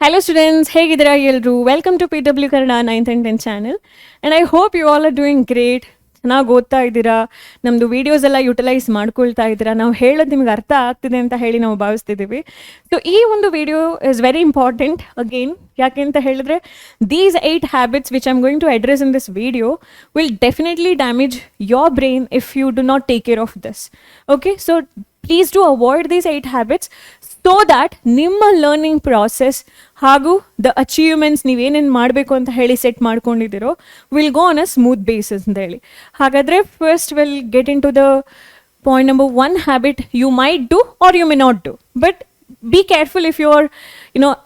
Hello students, ಹೇಗಿದ್ದೀರಾ ಎಲ್ಲರೂ? Welcome to PW Kannada 9th and 10th channel and I hope you all are doing great. ಚೆನ್ನಾಗಿ ಓದ್ತಾ ಇದ್ದೀರಾ, ನಮ್ಮದು ವೀಡಿಯೋಸ್ ಎಲ್ಲ ಯುಟಿಲೈಸ್ ಮಾಡ್ಕೊಳ್ತಾ ಇದ್ದೀರಾ, ನಾವು ಹೇಳೋದು ನಿಮ್ಗೆ ಅರ್ಥ ಆಗ್ತಿದೆ ಅಂತ ಹೇಳಿ ನಾವು ಭಾವಿಸ್ತಿದ್ದೀವಿ. ಸೊ ಈ ಒಂದು video is very important again. ಯಾಕೆ ಅಂತ ಹೇಳಿದ್ರೆ these 8 habits which I am going to address in this video will definitely damage your brain if you do not take care of this. Okay, so please do avoid these 8 habits so that ನಿಮ್ಮ learning process ಹಾಗೂ the achievements ನೀವೇನೇನು ಮಾಡಬೇಕು ಅಂತ ಹೇಳಿ set ಮಾಡ್ಕೊಂಡಿದ್ದೀರೋ will go on a smooth basis ಅಂತ ಹೇಳಿ. ಹಾಗಾದರೆ first will get in to the point number 1 habit you might do or you may not do, but be careful if you're,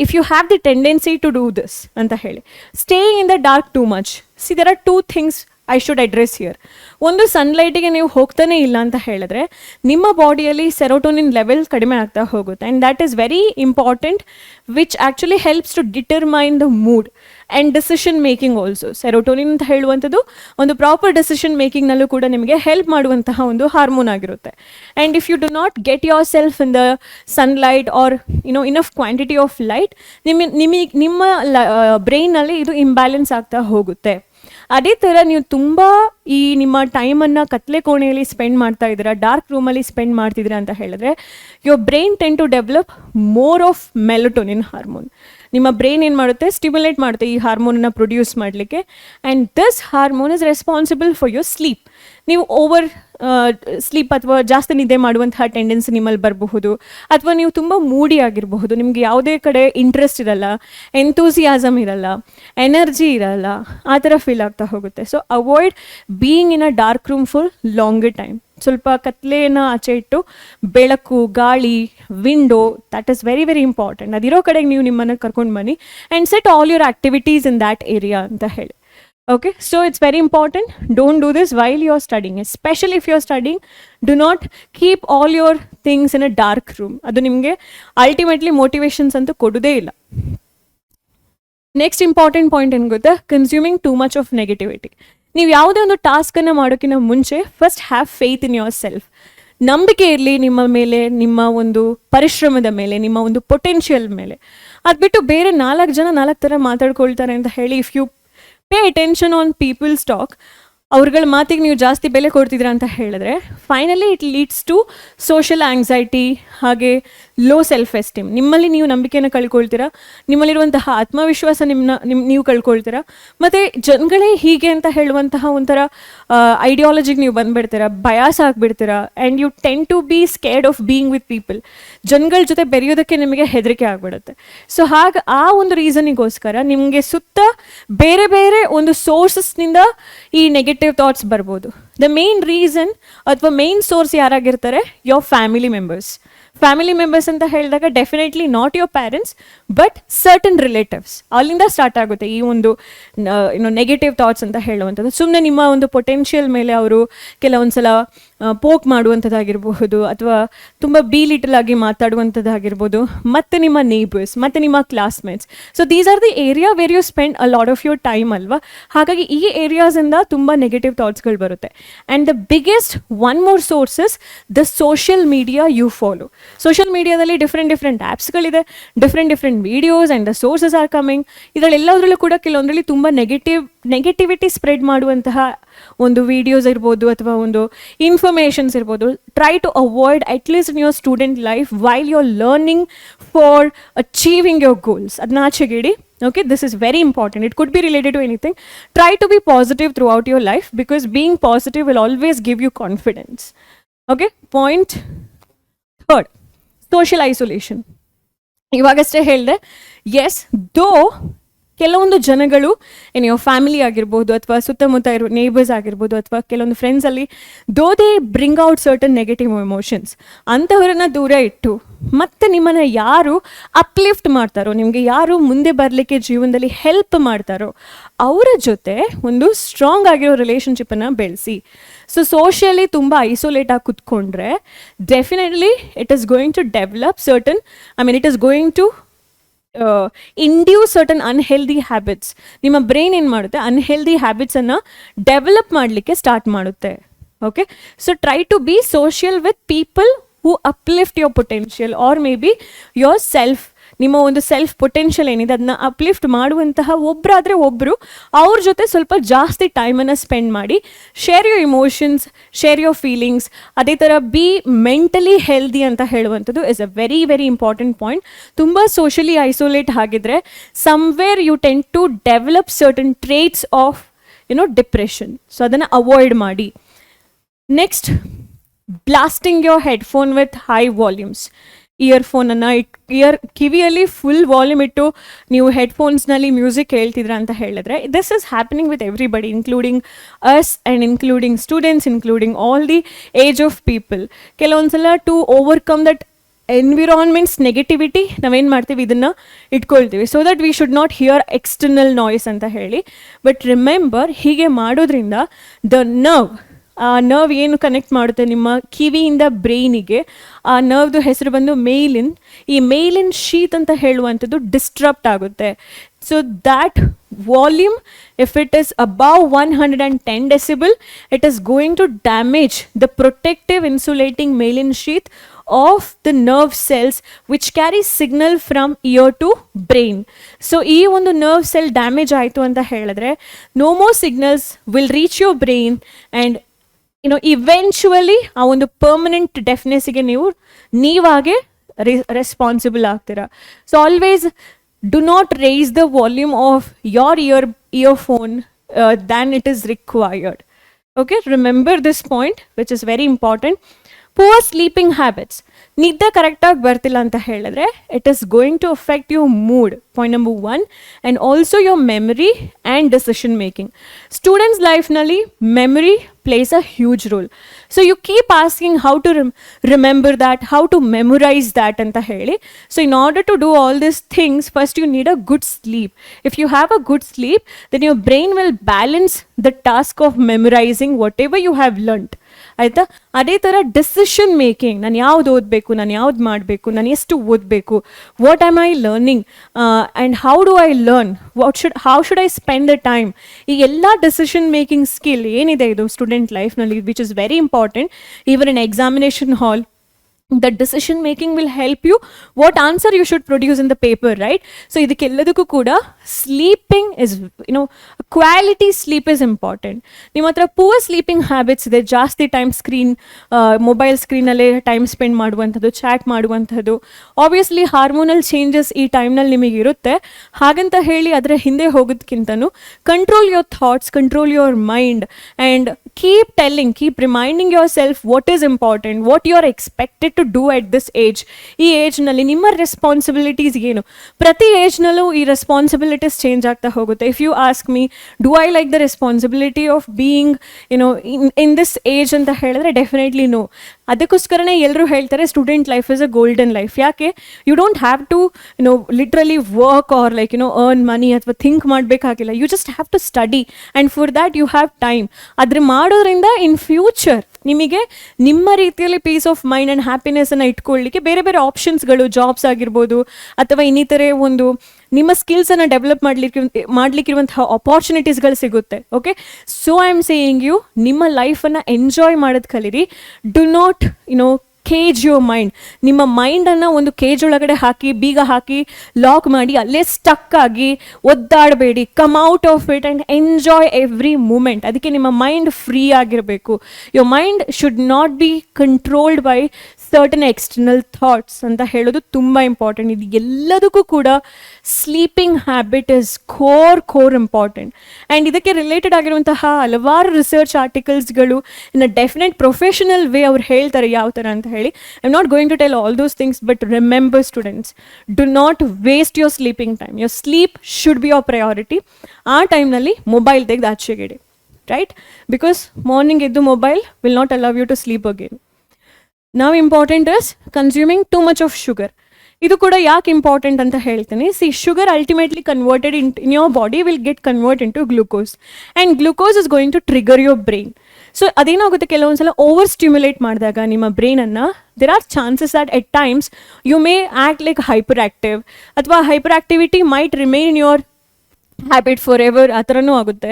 if you have the tendency to do this anta heli. Staying in the dark too much. See, there are two things I should address here. ಒಂದು ಸನ್ಲೈಟಿಗೆ ನೀವು ಹೋಗ್ತಾನೆ ಇಲ್ಲ ಅಂತ ಹೇಳಿದ್ರೆ ನಿಮ್ಮ ಬಾಡಿಯಲ್ಲಿ serotonin level ಕಡಿಮೆ ಆಗ್ತಾ ಹೋಗುತ್ತೆ, and that is very important which actually helps to determine the mood and decision making also. Serotonin ಅಂತ ಹೇಳುವಂಥದ್ದು ಒಂದು ಪ್ರಾಪರ್ ಡಿಸಿಷನ್ ಮೇಕಿಂಗ್ನಲ್ಲೂ ಕೂಡ ನಿಮಗೆ ಹೆಲ್ಪ್ ಮಾಡುವಂತಹ ಒಂದು ಹಾರ್ಮೋನ್ ಆಗಿರುತ್ತೆ. And if you do not get your self in the sunlight or enough quantity of light, ನಿಮ್ಮ ಬ್ರೈನಲ್ಲಿ ಇದು ಇಂಬ್ಯಾಲೆನ್ಸ್ ಆಗ್ತಾ ಹೋಗುತ್ತೆ. ಅದೇ ಥರ ನೀವು ತುಂಬ ಈ ನಿಮ್ಮ ಟೈಮನ್ನು ಕತ್ಲೆ ಕೋಣೆಯಲ್ಲಿ ಸ್ಪೆಂಡ್ ಮಾಡ್ತಾ ಇದ್ದೀರಾ, ಡಾರ್ಕ್ ರೂಮಲ್ಲಿ ಸ್ಪೆಂಡ್ ಮಾಡ್ತಿದ್ದೀರಾ ಅಂತ ಹೇಳಿದ್ರೆ your brain tend to develop more of melatonin hormone. ನಿಮ್ಮ ಬ್ರೈನ್ ಏನು ಮಾಡುತ್ತೆ, ಸ್ಟಿಮ್ಯುಲೇಟ್ ಮಾಡುತ್ತೆ ಈ ಹಾರ್ಮೋನನ್ನು ಪ್ರೊಡ್ಯೂಸ್ ಮಾಡಲಿಕ್ಕೆ, and this hormone is responsible for your sleep. ನೀವು ಓವರ್ ಸ್ಲೀಪ್ ಅಥವಾ ಜಾಸ್ತಿ ನಿದ್ದೆ ಮಾಡುವಂತಹ ಟೆಂಡೆನ್ಸಿ ನಿಮ್ಮಲ್ಲಿ ಬರಬಹುದು, ಅಥವಾ ನೀವು ತುಂಬ ಮೂಡಿ ಆಗಿರಬಹುದು, ನಿಮಗೆ ಯಾವುದೇ ಕಡೆ ಇಂಟ್ರೆಸ್ಟ್ ಇರಲ್ಲ, ಎಂತೂಸಿಯಾಸಮ್ ಇರಲ್ಲ, ಎನರ್ಜಿ ಇರಲ್ಲ, ಆ ಥರ ಫೀಲ್ ಆಗ್ತಾ ಹೋಗುತ್ತೆ. So avoid being in a dark room for longer time. ಸ್ವಲ್ಪ ಕತ್ಲೆಯನ್ನು ಆಚೆ ಇಟ್ಟು ಬೆಳಕು, ಗಾಳಿ, window, that is very very important. ಅದಿರೋ ಕಡೆಗೆ ನೀವು ನಿಮ್ಮನ್ನು ಕರ್ಕೊಂಡು ಬನ್ನಿ and set all your activities in that area ಅಂತ ಹೇಳಿ. Okay, so it's very important. Don't do this while you're studying, especially if you're studying. Do not keep all your things in a dark room. Adu nimge ultimately motivations antu kodude illa. Next important point ಏನು ಗೊತ್ತಾ, consuming too much of negativity. ನೀವು ಯಾವುದೇ ಒಂದು ಟಾಸ್ಕನ್ನು ಮಾಡೋಕ್ಕಿಂತ ಮುಂಚೆ first have faith in your self. ನಂಬಿಕೆ ಇರಲಿ ನಿಮ್ಮ ಮೇಲೆ, ನಿಮ್ಮ ಒಂದು ಪರಿಶ್ರಮದ ಮೇಲೆ, ನಿಮ್ಮ ಒಂದು ಪೊಟೆನ್ಷಿಯಲ್ ಮೇಲೆ. ಅದು ಬಿಟ್ಟು ಬೇರೆ 4 ಜನ 4 ಥರ ಮಾತಾಡ್ಕೊಳ್ತಾರೆ ಅಂತ ಹೇಳಿ if you pay attention on people's talk, ಅವ್ರಗಳ ಮಾತಿಗೆ ನೀವು ಜಾಸ್ತಿ ಬೆಲೆ ಕೊಡ್ತಿದ್ದೀರಾ ಅಂತ ಹೇಳಿದ್ರೆ finally it leads to social anxiety, ಹಾಗೆ ಲೋ ಸೆಲ್ಫ್ ಎಸ್ಟೀಮ್. ನಿಮ್ಮಲ್ಲಿ ನೀವು ನಂಬಿಕೆಯನ್ನು ಕಳ್ಕೊಳ್ತೀರಾ, ನಿಮ್ಮಲ್ಲಿರುವಂತಹ ಆತ್ಮವಿಶ್ವಾಸ ನೀವು ಕಳ್ಕೊಳ್ತೀರಾ, ಮತ್ತು ಜನಗಳೇ ಹೀಗೆ ಅಂತ ಹೇಳುವಂತಹ ಒಂಥರ ಐಡಿಯಾಲಜಿಗೆ ನೀವು ಬಂದುಬಿಡ್ತೀರಾ, ಬಯಾಸ್ ಆಗಿಬಿಡ್ತೀರಾ, and you tend to be scared of being with people. ಜನಗಳ ಜೊತೆ ಬೆರೆಯೋದಕ್ಕೆ ನಿಮಗೆ ಹೆದರಿಕೆ ಆಗಿಬಿಡುತ್ತೆ. ಸೊ ಹಾಗೆ ಆ ಒಂದು ರೀಸನಿಗೋಸ್ಕರ ನಿಮಗೆ ಸುತ್ತ ಬೇರೆ ಬೇರೆ ಒಂದು ಸೋರ್ಸಸ್ನಿಂದ ಈ ನೆಗೆಟಿವ್ ಥಾಟ್ಸ್ ಬರ್ಬೋದು. ದ ಮೇನ್ ರೀಸನ್ ಅಥವಾ ಮೇನ್ ಸೋರ್ಸ್ ಯಾರಾಗಿರ್ತಾರೆ, your family members. Family members ಅಂತ ಹೇಳಿದಾಗ definitely not your parents but certain relatives. ಅಲ್ಲಿಂದ ಸ್ಟಾರ್ಟ್ ಆಗುತ್ತೆ ಈ ಒಂದು ನೆಗೆಟಿವ್ ಥಾಟ್ಸ್ ಅಂತ ಹೇಳುವಂಥದ್ದು. ಸುಮ್ಮನೆ ನಿಮ್ಮ ಒಂದು ಪೊಟೆನ್ಷಿಯಲ್ ಮೇಲೆ ಅವರು ಕೆಲವೊಂದು ಸಲ ಪೋಕ್ ಮಾಡುವಂಥದ್ದಾಗಿರ್ಬಹುದು, ಅಥವಾ ತುಂಬ ಲಿಟಲ್ ಆಗಿ ಮಾತಾಡುವಂಥದ್ದಾಗಿರ್ಬೋದು, ಮತ್ತು ನಿಮ್ಮ ನೇಬರ್ಸ್, ಮತ್ತು ನಿಮ್ಮ classmates. So these are the area where you spend a lot of your time ಅಲ್ವಾ. ಹಾಗಾಗಿ ಈ ಏರಿಯಾಸಿಂದ ತುಂಬ ನೆಗೆಟಿವ್ ಥಾಟ್ಸ್ಗಳು ಬರುತ್ತೆ. And the biggest one more sources the social media you follow. Social ಮೀಡಿಯಾದಲ್ಲಿ ಡಿಫ್ರೆಂಟ್ ಆ್ಯಪ್ಸ್ಗಳಿದೆ, different videos and the sources are coming. ಇದರಲ್ಲೆಲ್ಲದರಲ್ಲೂ ಕೂಡ ಕೆಲವೊಂದರಲ್ಲಿ ತುಂಬ ನೆಗೆಟಿವಿಟಿ ಸ್ಪ್ರೆಡ್ ಮಾಡುವಂತಹ ಒಂದು ವೀಡಿಯೋಸ್ ಇರ್ಬೋದು ಅಥವಾ ಒಂದು ಇನ್ಫಾರ್ಮೇಷನ್ಸ್ ಇರ್ಬೋದು. Try to avoid at least in your student life while you are learning for achieving your goals. ಅದನ್ನ ಆಚೆಗಿಡಿ. Okay, this is very important. It could be related to anything. Try to be positive throughout your life because being positive will always give you confidence. Okay, point 3, social isolation. ಇವಾಗಷ್ಟೇ ಹೇಳಿದೆ, S ದೋ ಕೆಲವೊಂದು ಜನಗಳು ಏನೋ family ಆಗಿರ್ಬೋದು ಅಥವಾ ಸುತ್ತಮುತ್ತ ಇರೋ neighbours ಆಗಿರ್ಬೋದು ಅಥವಾ ಕೆಲವೊಂದು ಫ್ರೆಂಡ್ಸಲ್ಲಿ though they bring out certain negative emotions, ಅಂಥವ್ರನ್ನ ದೂರ ಇಟ್ಟು ಮತ್ತು ನಿಮ್ಮನ್ನು ಯಾರು ಅಪ್ಲಿಫ್ಟ್ ಮಾಡ್ತಾರೋ, ನಿಮಗೆ ಯಾರು ಮುಂದೆ ಬರಲಿಕ್ಕೆ ಜೀವನದಲ್ಲಿ ಹೆಲ್ಪ್ ಮಾಡ್ತಾರೋ ಅವರ ಜೊತೆ ಒಂದು ಸ್ಟ್ರಾಂಗ್ ಆಗಿರೋ ರಿಲೇಷನ್ಶಿಪ್ಪನ್ನು ಬೆಳೆಸಿ. ಸೊ ಸೋಷಿಯಲಿ ತುಂಬ ಐಸೋಲೇಟ್ ಆಗಿ ಕೂತ್ಕೊಂಡ್ರೆ definitely it is going to develop certain, it is going to induce certain unhealthy habits. ನಿಮ್ಮ ಬ್ರೈನ್ ಏನು ಮಾಡುತ್ತೆ, ಅನ್ಹೆಲ್ದಿ ಹ್ಯಾಬಿಟ್ಸನ್ನು ಡೆವಲಪ್ ಮಾಡಲಿಕ್ಕೆ ಸ್ಟಾರ್ಟ್ ಮಾಡುತ್ತೆ. Okay, so try to be social with people who uplift your potential or maybe yourself. ನಿಮ್ಮ ಒಂದು self potential ಏನಿದೆ ಅದನ್ನ ಅಪ್ಲಿಫ್ಟ್ ಮಾಡುವಂತಹ ಒಬ್ಬರಾದರೆ ಒಬ್ಬರು ಅವ್ರ ಜೊತೆ ಸ್ವಲ್ಪ ಜಾಸ್ತಿ ಟೈಮನ್ನು ಸ್ಪೆಂಡ್ ಮಾಡಿ, share your emotions, share your feelings. ಅದೇ ಥರ ಬಿ ಮೆಂಟಲಿ ಹೆಲ್ದಿ ಅಂತ ಹೇಳುವಂಥದ್ದು is a very very important point. ತುಂಬ ಸೋಷಲಿ ಐಸೋಲೇಟ್ ಆಗಿದ್ರೆ somewhere you tend to develop certain traits of depression. So ಅದನ್ನು ಅವಾಯ್ಡ್ ಮಾಡಿ. Next, blasting your headphone with high volumes. ಇಯರ್ಫೋನನ್ನು ಕಿವಿಯಲ್ಲಿ ಫುಲ್ ವಾಲ್ಯೂಮ್ ಇಟ್ಟು ನೀವು ಹೆಡ್ಫೋನ್ಸ್ನಲ್ಲಿ ಮ್ಯೂಸಿಕ್ ಕೇಳ್ತಿದ್ರ ಅಂತ ಹೇಳಿದ್ರೆ, this is happening with everybody, including us and including students, including all the age of people. ಕೆಲವೊಂದ್ಸಲ to overcome that environments negativity ನಾವೇನು ಮಾಡ್ತೀವಿ, ಇದನ್ನು ಇಟ್ಕೊಳ್ತೀವಿ so that we should not hear external noise ಅಂತ ಹೇಳಿ. ಬಟ್ ರಿಮೆಂಬರ್, ಹೀಗೆ ಮಾಡೋದ್ರಿಂದ the ಆ ನರ್ವ್ ಏನು ಕನೆಕ್ಟ್ ಮಾಡುತ್ತೆ ನಿಮ್ಮ ಕಿವಿಯಿಂದ ಬ್ರೈನಿಗೆ, ಆ ನರ್ವ್ದು ಹೆಸರು ಬಂದು ಮೇಲಿನ್. ಈ ಮೇಲಿನ್ ಶೀತ್ ಅಂತ ಹೇಳುವಂಥದ್ದು ಡಿಸ್ಟ್ರಪ್ಟ್ ಆಗುತ್ತೆ. So that volume, if it is above 110 decibel, it is going to damage the protective insulating myelin sheath of the nerve cells which carry signal from ear to brain. So ee ಒಂದು nerve cell damage ಆಯಿತು ಅಂತ ಹೇಳಿದ್ರೆ, no more signals will reach your brain and eventually ಆ ಒಂದು permanent ಡೆಫ್ನೆಸ್ಗೆ ನೀವಾಗೆ responsible ಆಗ್ತೀರಾ. So always do not raise the volume of your earphone than it is required. Okay, remember this point, which is very important. Poor sleeping habits. ನಿದ್ದೆ ಕರೆಕ್ಟಾಗಿ ಬರ್ತಿಲ್ಲ ಅಂತ ಹೇಳಿದ್ರೆ, it is going to affect your mood, point number 1, and also your memory and decision making. Students ಲೈಫ್ನಲ್ಲಿ memory plays a huge role. So you keep asking how to remember that, how to memorize that anta heli. So in order to do all these things, first you need a good sleep. If you have a good sleep, then your brain will balance the task of memorizing whatever you have learnt. ಆಯಿತಾ? ಅದೇ ಥರ decision making, ನಾನು ಯಾವ್ದು ಓದಬೇಕು, ನಾನು ಯಾವ್ದು ಮಾಡಬೇಕು, ನಾನು ಎಷ್ಟು ಓದಬೇಕು, what am I learning and how do I learn, how should I spend the time, ಈ ಎಲ್ಲ ಡಿಸಿಷನ್ ಮೇಕಿಂಗ್ ಸ್ಕಿಲ್ ಏನಿದೆ ಇದು ಸ್ಟೂಡೆಂಟ್ ಲೈಫ್ನಲ್ಲಿ, which is very important. Even in examination hall, the decision making will help you what answer you should produce in the paper, right? So ಇದಕ್ಕೆಲ್ಲದಕ್ಕೂ ಕೂಡ sleeping is, quality sleep is important. ನಿಮ್ಮ ಹತ್ರ poor sleeping habits ಇದೆ, ಜಾಸ್ತಿ time mobile ಸ್ಕ್ರೀನಲ್ಲೇ time spend ಮಾಡುವಂಥದ್ದು, chat ಮಾಡುವಂಥದ್ದು, obviously hormonal changes ಈ ಟೈಮ್ನಲ್ಲಿ ನಿಮಗೆ ಇರುತ್ತೆ. ಹಾಗಂತ ಹೇಳಿ ಅದರ ಹಿಂದೆ ಹೋಗೋದಕ್ಕಿಂತನೂ control your thoughts, control your mind and keep reminding yourself what is important, what you are expected to do at this age. ಈ ಏಜ್ನಲ್ಲಿ ನಿಮ್ಮ ರೆಸ್ಪಾನ್ಸಿಬಿಲಿಟೀಸ್ ಏನು, ಪ್ರತಿ ಏಜ್ನಲ್ಲೂ ಈ ರೆಸ್ಪಾನ್ಸಿಬಿಲಿಟೀಸ್ ಚೇಂಜ್ ಆಗ್ತಾ ಹೋಗುತ್ತೆ. If you ask me, do I like the responsibility of being in this age ಅಂತ ಹೇಳಿದ್ರೆ ಡೆಫಿನೆಟ್ಲಿ ನೋ. ಅದಕ್ಕೋಸ್ಕರನೇ ಎಲ್ಲರೂ ಹೇಳ್ತಾರೆ student life is a golden life. ಯಾಕೆ? You don't have to literally work or earn money ಅಥವಾ think ಮಾಡಬೇಕಾಗಿಲ್ಲ. You just have to study and for that you have time. ಅದ್ರ ಮಾಡೋದ್ರಿಂದ ಇನ್ ಫ್ಯೂಚರ್ ನಿಮಗೆ ನಿಮ್ಮ ರೀತಿಯಲ್ಲಿ ಪೀಸ್ ಆಫ್ ಮೈಂಡ್ ಆ್ಯಂಡ್ ಹ್ಯಾಪಿನೆಸ್ಸನ್ನು ಇಟ್ಕೊಳ್ಳಿಕ್ಕೆ ಬೇರೆ ಬೇರೆ ಆಪ್ಷನ್ಸ್ಗಳು, ಜಾಬ್ಸ್ ಆಗಿರ್ಬೋದು ಅಥವಾ ಇನ್ನಿತರೆ ಒಂದು ನಿಮ್ಮ ಸ್ಕಿಲ್ಸನ್ನು ಡೆವಲಪ್ ಮಾಡಲಿಕ್ಕಿರುವಂತಹ ಆಪರ್ಚುನಿಟೀಸ್ಗಳು ಸಿಗುತ್ತೆ. Okay, so I am saying you, ನಿಮ್ಮ ಲೈಫನ್ನು ಎಂಜಾಯ್ ಮಾಡೋದು ಕಲೀರಿ. Do not cage your mind. ನಿಮ್ಮ ಮೈಂಡನ್ನು ಒಂದು ಕೇಜ್ ಒಳಗಡೆ ಹಾಕಿ, ಬೀಗ ಹಾಕಿ ಲಾಕ್ ಮಾಡಿ ಅಲ್ಲೇ ಸ್ಟಕ್ ಆಗಿ ಒದ್ದಾಡಬೇಡಿ. Come out of it and enjoy every moment. ಅದಕ್ಕೆ ನಿಮ್ಮ ಮೈಂಡ್ ಫ್ರೀ ಆಗಿರಬೇಕು. Your mind should not be controlled by certain external thoughts ಅಂತ ಹೇಳೋದು ತುಂಬ ಇಂಪಾರ್ಟೆಂಟ್. ಇದು ಎಲ್ಲದಕ್ಕೂ ಕೂಡ sleeping habit is core important. And ಇದಕ್ಕೆ ರಿಲೇಟೆಡ್ ಆಗಿರುವಂತಹ ಹಲವಾರು ರಿಸರ್ಚ್ ಆರ್ಟಿಕಲ್ಸ್ಗಳು in a definite professional way ಅವ್ರು ಹೇಳ್ತಾರೆ ಯಾವ ಥರ ಅಂತ ಹೇಳಿ. I am not going to tell all those things, but remember students, do not waste your sleeping time. Your sleep should be your priority. ಆ ಟೈಮ್ನಲ್ಲಿ ಮೊಬೈಲ್ ತೆಗೆದು ಆಚೆಗಿಡಿ, ರೈಟ್? ಬಿಕಾಸ್ ಮಾರ್ನಿಂಗ್ ಎದ್ದು mobile will not allow you to sleep again. Now important is consuming too much of sugar. ಇದು ಕೂಡ ಯಾಕೆ important ಅಂತ ಹೇಳ್ತೀನಿ. C, sugar ultimately converted in your body will get converted into glucose and glucose is going to trigger your brain. So ಅದೇನಾಗುತ್ತೆ, ಕೆಲವೊಂದ್ಸಲ over stimulate ಮಾಡಿದಾಗ ನಿಮ್ಮ ಬ್ರೈನನ್ನು, there are chances that at times you may act like hyperactive ಅಥವಾ hyperactivity might remain in your habit for ever ಆ ಥರನೂ ಆಗುತ್ತೆ.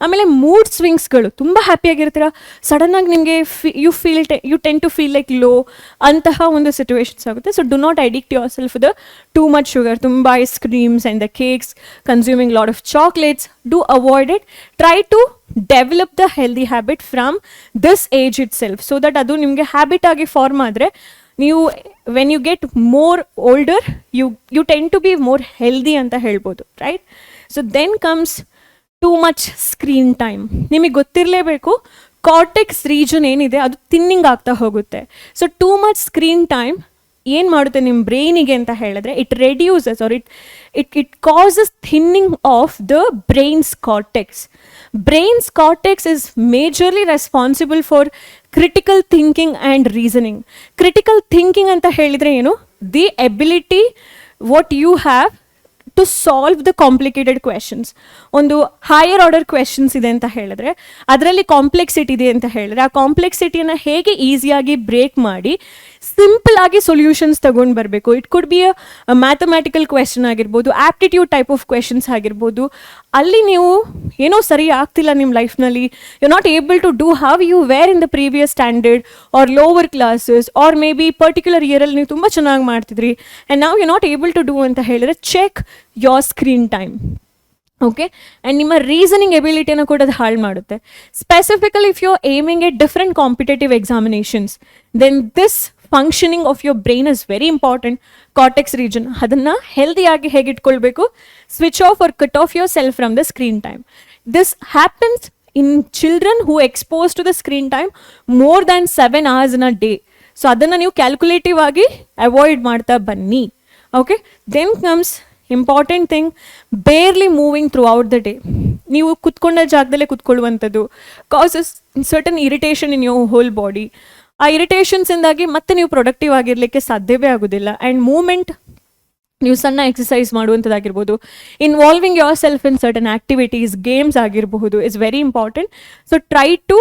ಆಮೇಲೆ mood ಸ್ವಿಂಗ್ಸ್ಗಳು, ತುಂಬ ಹ್ಯಾಪಿಯಾಗಿರ್ತೀರ, ಸಡನ್ನಾಗಿ ನಿಮಗೆ you tend to feel like low, ಅಂತಹ ಒಂದು ಸಿಚುವೇಶನ್ಸ್ ಆಗುತ್ತೆ. So do not addict yourself the too much sugar, ತುಂಬ ice creams and the cakes, consuming lot of chocolates, do avoid it. Try to develop the healthy habit from this age itself, so that ಅದು ನಿಮಗೆ habit ಆಗಿ form ಆದರೆ ನೀವು when you get more older you tend to be more healthy ಅಂತ ಹೇಳ್ಬೋದು, right? So then comes too much screen time. ನಿಮಗೆ ಗೊತ್ತಿರಲೇಬೇಕು, cortex region ಏನಿದೆ ಅದು ಥಿನ್ನಿಂಗ್ ಆಗ್ತಾ ಹೋಗುತ್ತೆ. So too much screen time ಏನು ಮಾಡುತ್ತೆ ನಿಮ್ಮ ಬ್ರೈನಿಗೆ ಅಂತ ಹೇಳಿದ್ರೆ, it reduces or it causes thinning of the brain's cortex. Brain's cortex is majorly responsible for critical thinking and reasoning. Critical thinking ಅಂತ ಹೇಳಿದರೆ ಏನು? The ability what you have to solve the complicated questions. ಒಂದು higher order questions ಇದೆ ಅಂತ ಹೇಳಿದ್ರೆ, ಅದರಲ್ಲಿ complexity ಇದೆ ಅಂತ ಹೇಳಿದ್ರೆ, ಆ ಕಾಂಪ್ಲೆಕ್ಸಿಟಿಯನ್ನು ಹೇಗೆ ಈಸಿಯಾಗಿ ಬ್ರೇಕ್ ಮಾಡಿ ಸಿಂಪಲ್ ಆಗಿ ಸೊಲ್ಯೂಷನ್ಸ್ ತಗೊಂಡು ಬರಬೇಕು. It could be a mathematical question ಆಗಿರ್ಬೋದು, ಆಪ್ಟಿಟ್ಯೂಡ್ ಟೈಪ್ ಆಫ್ ಕ್ವೆಶನ್ಸ್ ಆಗಿರ್ಬೋದು. ಅಲ್ಲಿ ನೀವು ಏನೋ ಸರಿ ಆಗ್ತಿಲ್ಲ ನಿಮ್ಮ ಲೈಫ್ನಲ್ಲಿ, you not able to do how you were in the previous standard or lower classes, or maybe particular ಇಯರಲ್ಲಿ ನೀವು ತುಂಬ ಚೆನ್ನಾಗಿ ಮಾಡ್ತಿದ್ರಿ ಆ್ಯಂಡ್ ನಾವು you not able to do ಅಂತ ಹೇಳಿದ್ರೆ, check your screen time. Okay, and ನಿಮ್ಮ reasoning ಎಬಿಲಿಟಿಯನ್ನು ಕೂಡ ಅದು ಹಾಳು ಮಾಡುತ್ತೆ. Specifically if you are aiming at different competitive examinations, then this functioning of your brain is very important. Cortex region ಅದನ್ನು ಹೆಲ್ದಿಯಾಗಿ ಹೇಗೆ ಇಟ್ಕೊಳ್ಬೇಕು? Switch off or cut off yourself from the screen time. This happens in children who expose to the screen time more than 7 hours in a day. So ಅದನ್ನು ನೀವು calculative ಆಗಿ avoid ಮಾಡ್ತಾ ಬನ್ನಿ. Okay, then comes important thing, barely moving throughout the day. ನೀವು ಕುತ್ಕೊಂಡ ಜಾಗದಲ್ಲೇ ಕುತ್ಕೊಳ್ಳುವಂಥದ್ದು causes certain irritation in your whole body. ಆ ಇರಿಟೇಷನ್ಸಿಂದಾಗಿ ಮತ್ತೆ ನೀವು ಪ್ರೊಡಕ್ಟಿವ್ ಆಗಿರಲಿಕ್ಕೆ ಸಾಧ್ಯವೇ ಆಗೋದಿಲ್ಲ. ಆ್ಯಂಡ್ ಮೂಮೆಂಟ್, ನೀವು ಸಣ್ಣ ಎಕ್ಸಸೈಸ್ ಮಾಡುವಂಥದ್ದಾಗಿರ್ಬೋದು, involving your self in certain activities, games ಆಗಿರಬಹುದು, is very important. So try to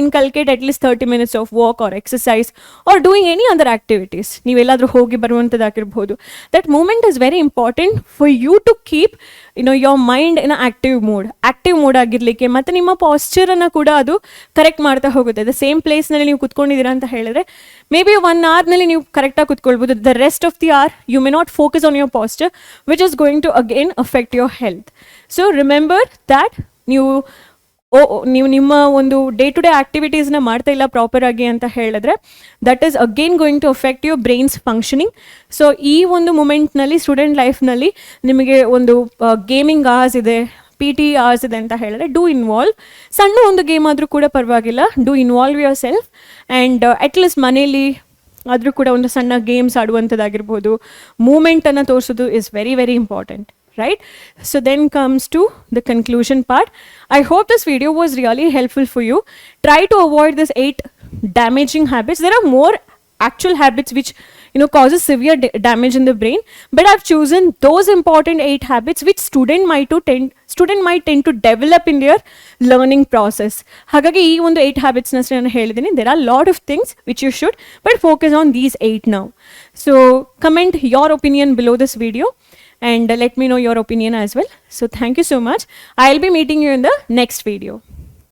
inculcate at least 30 minutes of walk or exercise or doing any other activities. ನೀವೆಲ್ಲಾದರೂ ಹೋಗಿ ಬರುವಂಥದ್ದಾಗಿರ್ಬೋದು. That moment is very important for you to keep your mind in active mode ಆಗಿರಲಿಕ್ಕೆ, ಮತ್ತು ನಿಮ್ಮ ಪಾಸ್ಚರನ್ನು ಕೂಡ ಅದು correct ಮಾಡ್ತಾ ಹೋಗುತ್ತೆ. ದ ಸೇಮ್ ಪ್ಲೇಸ್ನಲ್ಲಿ ನೀವು ಕುತ್ಕೊಂಡಿದ್ದೀರಾ ಅಂತ ಹೇಳಿದ್ರೆ, ಮೇ ಬಿ 1 hourನಲ್ಲಿ ನೀವು ಕರೆಕ್ಟಾಗಿ ಕುತ್ಕೊಳ್ಬೋದು. The rest of the hour you may not focus on your posture, which is going to again affect your health. So remember that ನೀವು ನಿಮ್ಮ ಒಂದು ಡೇ ಟು ಡೇ ಆ್ಯಕ್ಟಿವಿಟೀಸ್ನ ಮಾಡ್ತಾ ಇಲ್ಲ ಪ್ರಾಪರ್ ಆಗಿ ಅಂತ ಹೇಳಿದ್ರೆ, that is again going to affect your brain's functioning. So ಈ ಒಂದು ಮೂಮೆಂಟ್ನಲ್ಲಿ ಸ್ಟೂಡೆಂಟ್ ಲೈಫ್ನಲ್ಲಿ ನಿಮಗೆ ಒಂದು ಗೇಮಿಂಗ್ ಅವರ್ಸ್ ಇದೆ, PT hours ಇದೆ ಅಂತ ಹೇಳಿದ್ರೆ, ಡೂ ಇನ್ವಾಲ್ವ್. ಸಣ್ಣ ಒಂದು ಗೇಮ್ ಆದರೂ ಕೂಡ ಪರವಾಗಿಲ್ಲ, do involve your self. And at least ಮನೇಲಿ ಆದರೂ ಕೂಡ ಒಂದು ಸಣ್ಣ ಗೇಮ್ಸ್ ಆಡುವಂಥದ್ದಾಗಿರ್ಬೋದು, ಮೂಮೆಂಟನ್ನು ತೋರಿಸೋದು is very very important, right? So then comes to the conclusion part. I hope this video was really helpful for you. Try to avoid this 8 damaging habits. There are more actual habits which causes severe damage in the brain, but I've chosen those important 8 habits which student might tend to develop in their learning process. Hagagi ee ಒಂದು 8 habits ನಾನು ಹೇಳಿದ್ದೀನಿ. There are a lot of things which you should, but focus on these 8 now. So comment your opinion below this video and let me know your opinion as well. So thank you so much. I'll be meeting you in the next video.